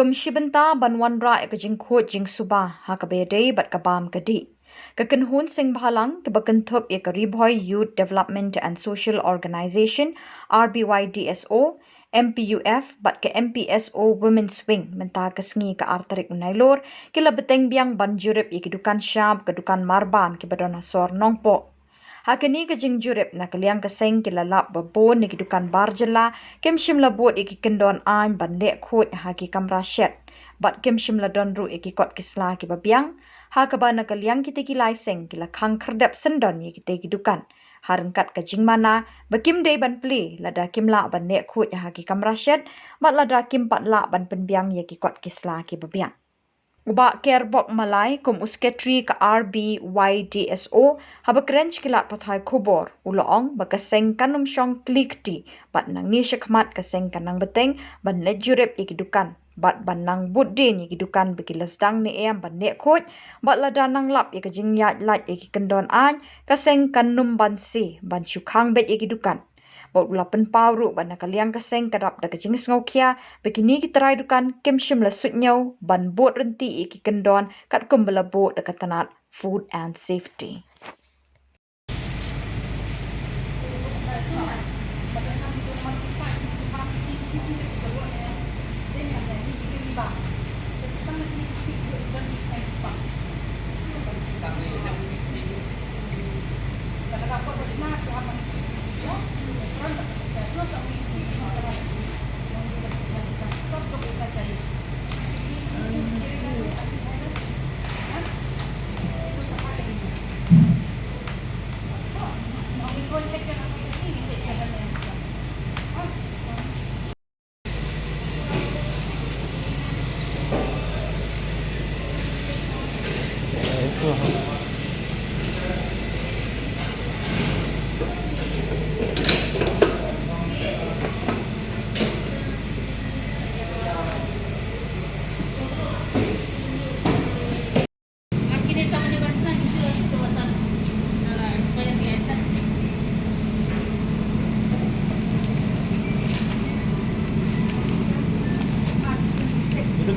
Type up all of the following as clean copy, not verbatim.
kum shibenta banwanra ek jingkhot jingsuba hakabede bat kabam kadi. Kakenhun sing bahalang kebakentup ek Riboy Youth Development and Social Organization RBYDSO MPUF bat ke MPSO Women's Wing menta kesngi ke arterik unailor kila beteng biang banjurip ek dukan Shah ke dukan marbam ke badona sor Nongpoh. Hakini ke jingjurip na kaliang keseng kilalap babon ni dukan Khuborjylla kem shimla bot iki kendon an ban lek khot haki kamra shet bat kem shimla don ru iki kot kisla ki babiang ha ka ban kaliang kite ki laiseng kila Khang Khhyrdep sendon iki te ki dukan harengkat ke jingmana bakim dei ban pli lada kimla ban lek khot haki kamra shet mat lada kim pat la ban penbiang iki kot kisla ki babiang Uba kerbok malai kum usketri ke RBYDSO haba krench kilat pathai Khubor uloong bakaseng kanum syong klikti bat nang ni syakmat kaseng kanang beteng ban lejurep iki dukan bat ban nang buddin iki dukan bekilas dang ni em ban nek khot bat lada nang lap iki jingyat lat iki kendon an kaseng kanum ban si ban Khang bet iki dukan Baut ulapan pauru ban nakaliang kaseng kadap da kajingis ngaukia begini kita dukan kem shimla sutnyau ban bot renti iki kendon kat kumbala bot da katanat food and safety.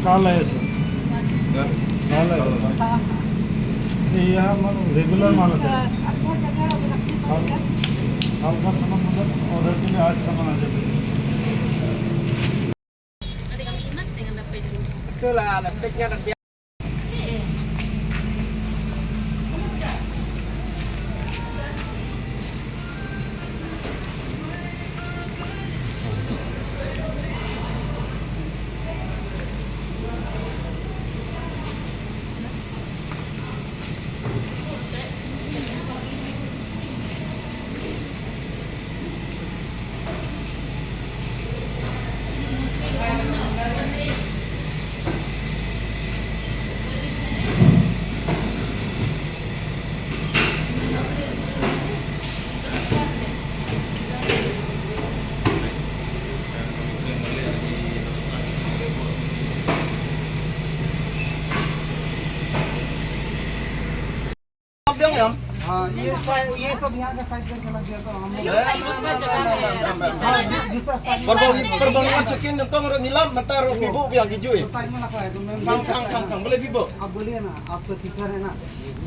काला है सर काला है ये हम रेगुलर माल है आपका सामान मतलब ऑर्डर के लिए आज सामान आ जाएगा ada kami ingat dengan dapat itu betul lah lepeknya dan हाँ ये सब यहाँ का साइड करके लग गया तो हम Perbandingan sekian tentang orang nilam mata roh ibu yang hijau ya. Side में रखा है तो मैं Khang boleh ibu. आप बोलिए ना आप तो टीचर है ना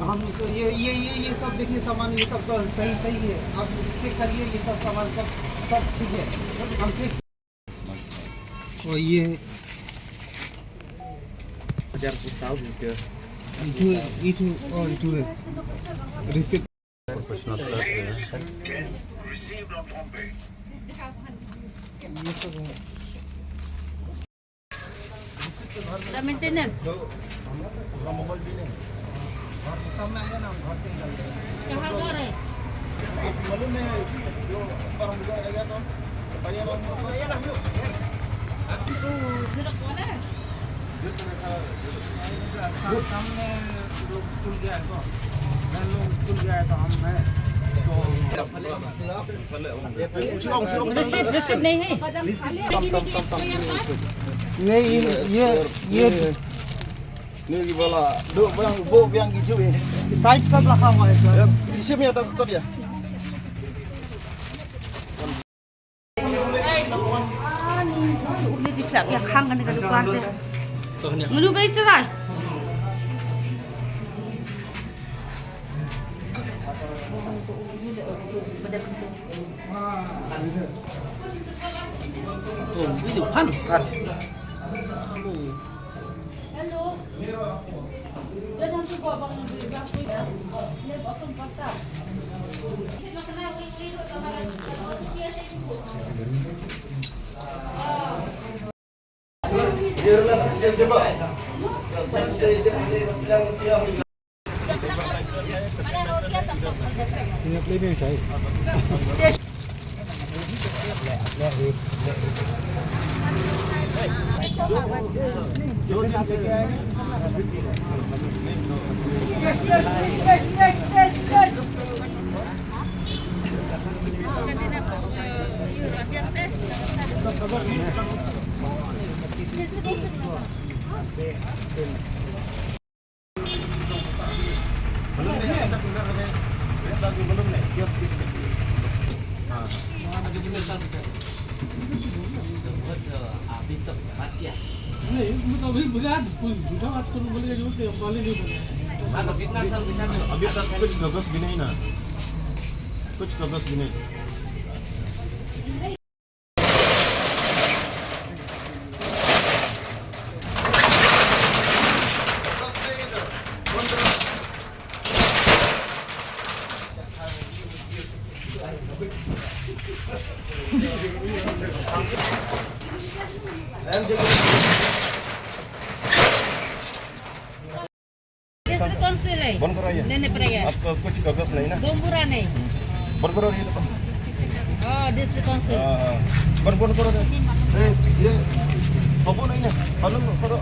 हम तो ये सब देखिए सामान ये सब तो सही है आप चेक करिए ये सब सामान सब ठीक है हम चेक और ये 1000 tahun ke. itu receipt dah maintenance Mobil bini. सामने आएगा ना घर से निकल yang harga re Malu ni yo barang juga ya kan. Bayar lah. tu gerak wala सामने लोग स्कूल गया तो मैं लोग स्कूल गया तो हम है receipt नहीं है ये Ni gimana? Duk bu yang hijau ini. Side सब रखा हुआ है sir Di sini ada kotor ya. udah di flap ya Khang kan dekat depan tu Menu balik cerai. Hello. Jangan lupa bang bagi ya. Ini potong patah. अभी तक कुछ कागज भी नहीं ना, कुछ कागज भी नहीं। बंद करो ये। लेने पड़ेगा। आपका कुछ कागज नहीं ना? गोंगुरा नहीं। बंद करो ये। Oh, district council. बंद करो ये खबर नहीं ना? मालूम करो।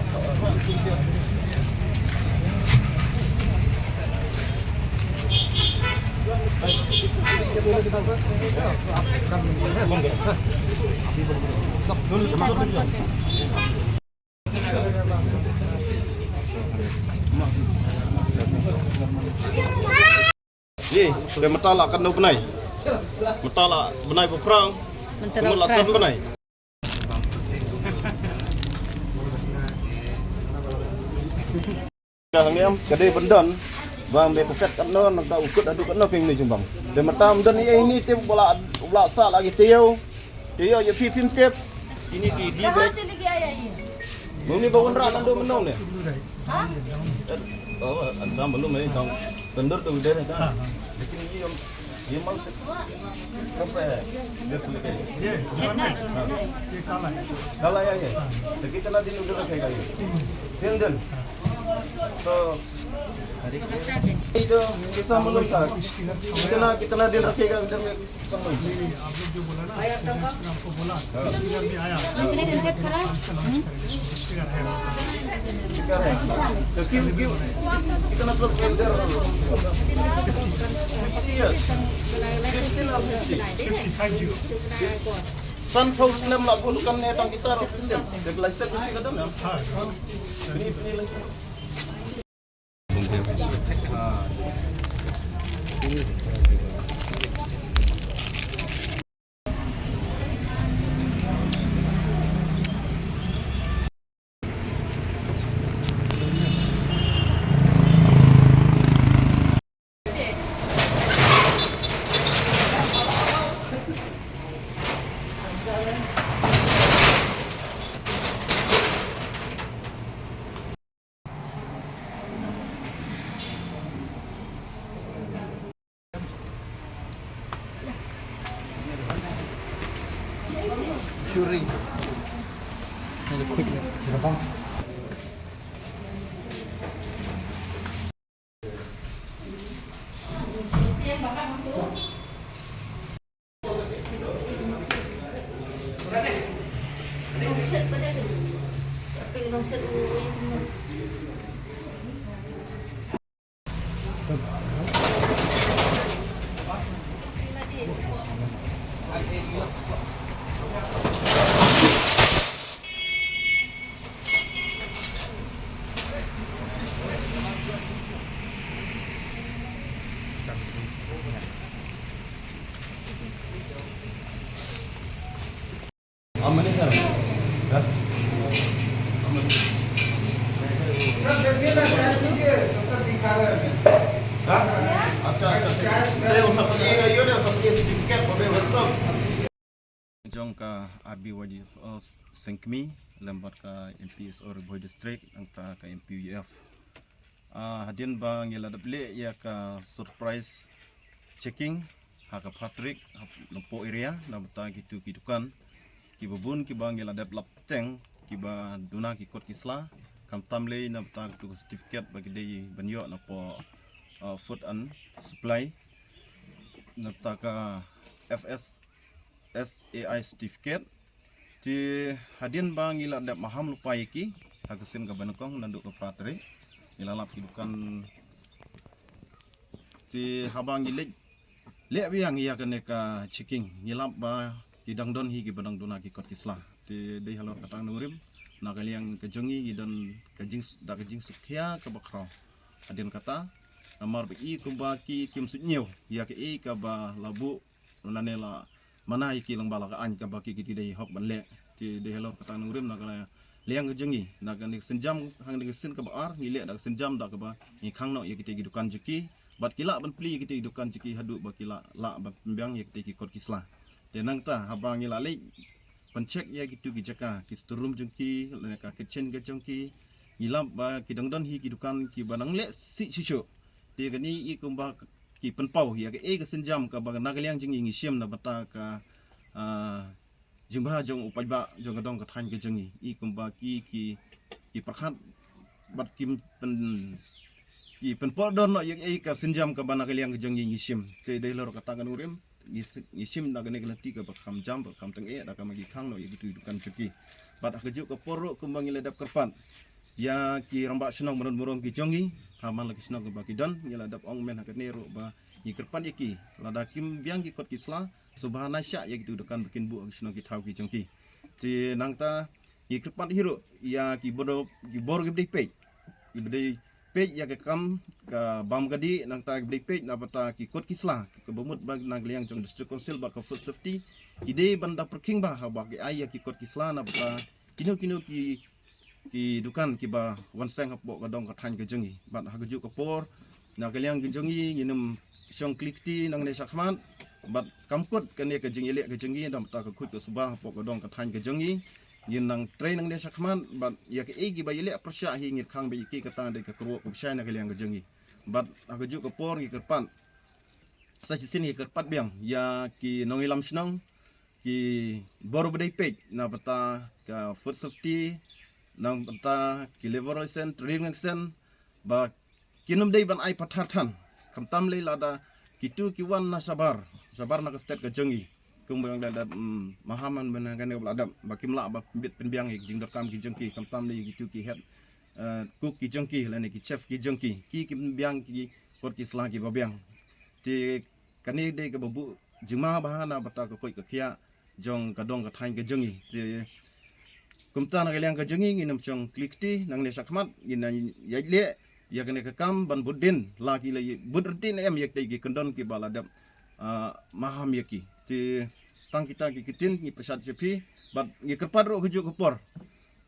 Ye, ke matala kan no benai. Matala benai berperang. Mentala san benai. Khang em kedai bendan bang be peset kan no nak ta ukut adu kan no ping ni jumbang. De matam dan ini tim bola sa lagi teo. Teo ye pi pim tep. Ini di Khasin lagi ayah ini. Mungkin bawon ra nando menon ne. Ha? Oh, ada belum ni tang. Tender tu udah kan. Lekin ये माल कब से है? ये काला है ये। तो कितना दिन उधर रखेगा ये? 3 दिन। तो itu bisa belum tak? कितना दिन रखेगा उधर में? आप लोग जो बोला ना, आपको बोला, स्पीकर भी आया। स्पीकर है। तो कितना सब उधर? 50 years. 15 or 50? 50. San Paul Sinem lah bukan netang kita harus pinjam. Dek license itu kita dah. Ini license. Shuri. Quick. Aman ni kan? Jong ka RBY Seng lambat ka MPS or Boy District angta ka MPUF. Hadin bang yela dable ya ka surprise checking haka Patrick Nongpoh area na bata gitu Dukan ki bubun ki bang yela develop teng ki ba duna ki kot kisla kam tamle na bata tu certificate bagi dei banyo na po food and supply na bata ka SAI certificate ti hadin bang ila dap maham lupa iki hagasin ka banakong nanduk ka Patrick ilalap Dukan ti habang ilik le biang iya kene ka checking nilap ba kidang don hi ki badang dona ki kot kisla ti dei halor katang nurim nakaliang kejongi gidan kajing sukhya ka bakro hadin kata amar bi kumba ki kim sunyo ya ke ka ba labu nanela mana iki lang bala ka an ka ba ki dei hok ban le ti dei halor katang nurim nakala liang kejongi nakani senjam hang ni sin ka ba ar ni le dak senjam dak ba ni Khang no ya ki Dukan jeki bat kila ban pli kita Dukan ciki hadu ba kila la ban pembiang ya kita kot kisla tenang ta habang ila le pencek ya gitu gijaka ki storeroom jengki le ka kitchen ke jengki ilap ba ki dangdon hi ki Dukan ki banang le si sisho te gani i kumba ki penpau ya ke ke senjam ka ba nagaliang jeng ngi siam na bata ka jumba jong upai ba jong gadong ka than ke jengi i kumba ki perkhat bat kim pen penpodon no yang ka senjam ka bana kaliang jeng ngisim te de lor kata kan urim ngisim na gane kelati ka bakam jam bakam teng da ka magi Khang no gitu Dukan cuki bat kejuk ke poro kumbang ledap kerpan ya ki rambak senong merong ki jongi haman lagi senong ke baki don ngeladap ong men hakat nero ba ni kerpan iki lada kim biang ki kot kisla subhana sya ya gitu Dukan bikin bu senong ki tau ki jongki ti nangta ki kerpan hiro ya ki bor ki bdei pe ki bdei page ya ke kam ka bam gadi nang ta bdei page na bata ki kot kisla ke bumut bag nang liang jong district council ba ka food safety ide banda perking ba ha ba ki ai ya ki kot kisla na bata kinu ki Dukan ki ba wan seng hapok ka dong ka than ke jengi bat ha geju ka por na ka liang jengi nginum syong klikti nang ne sakman bat kamkut ka ne ka jengi le ka jengi na bata ka khut ka subah hapok ka dong ka than ke jengi yin nang train nang desa khaman bat ya ke egi ba yele persya hi ngit Khang ba iki kata de ka kro ko syai na kaliang gejengi bat ageju ka por ngi kerpan sa sini kerpat biang ya ki nongilam snong ki boru bdei page na bata ka food safety nang bata ki leveration training sen ba kinum dei ban ai patharthan kamtam le lada kitu ki wan na sabar na ka state ka jengi kumbang dan mahaman benangan yang beladab baki melak bit penbiang jing dokam ki jengki kamtam ni gitu ki head cook ki jengki lani ki chef ki jengki ki penbiang ki kot ki slang ki babiang ti kani de ke babu jema bahana bata ko koi ka khia jong kadong ka thain ke jengi ti kumta na kaliang ka jengi nginam chong klikti nang ne sakmat ina yaile ya kene ka kam ban budin laki lai budrin em yak de ki kendon ki baladab maham yaki ti tang kita ki kitin ni pesat jepi bat ngi kerpat ro kejuk kepor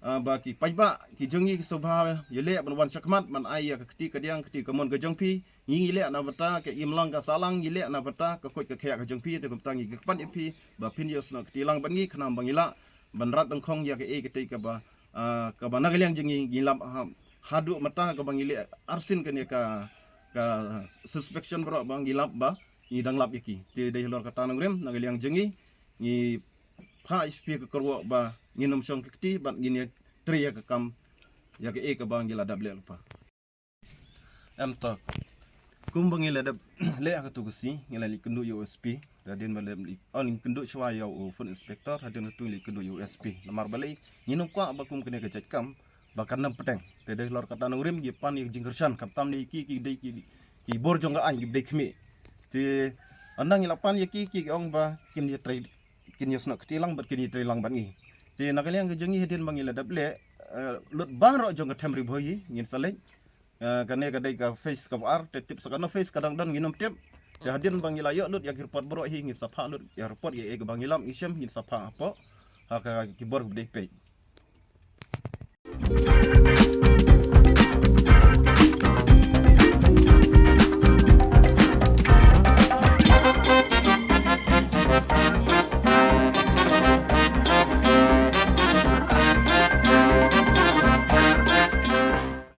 ba ki pajba ki jengi ki sobha yele ban wan sakmat man ai ya keti kadiang keti kamon ke jongpi ngi le na bata ke imlang ka salang yele na bata ka koi ka khya ka jongpi te kumtang ngi kerpat ipi ba pin yos na keti lang ban ngi khnam bangila ban rat dang khong ya ke keti ka ba nagaliang jengi ngilap hadu mata ka bangile arsin ke ne ka suspicion bro bang ngilap ba ni dang lap iki ti dei lor kata nang rem nagaliang jengi ni pha ispi ke korwo ba nginum song kiti bat ngini tri ya ke kam ya ke ka bang gila dable lupa am tak kumbang ila dab le ka tu kusi ngila li kendu USP dadin balem li on kendu shwa ya food inspector hadin tu li kendu USP lamar balai nginum kwa ba kum kene ke cek kam bakar nam peteng te dei lor kata nang rem gi pan ni Jingkhynrah kaptam ni ki dei ki bor jong ga an gi dei khmi ti andang ilapan ya ki ong ba kin ya trade kin ya snak tilang bat kin ya tilang ban ngi ti nakaliang gejengi hedin bangila dable lut baro jong ka temri boyi ngin salek kane ka dai ka face ka ar te tip sakano face kadang dan nginum tip ti hadin bangila yo lut ya report bro hi ngin sapa lut ya report ya e bangilam isem ngin sapa apa ha ka kibor gede pe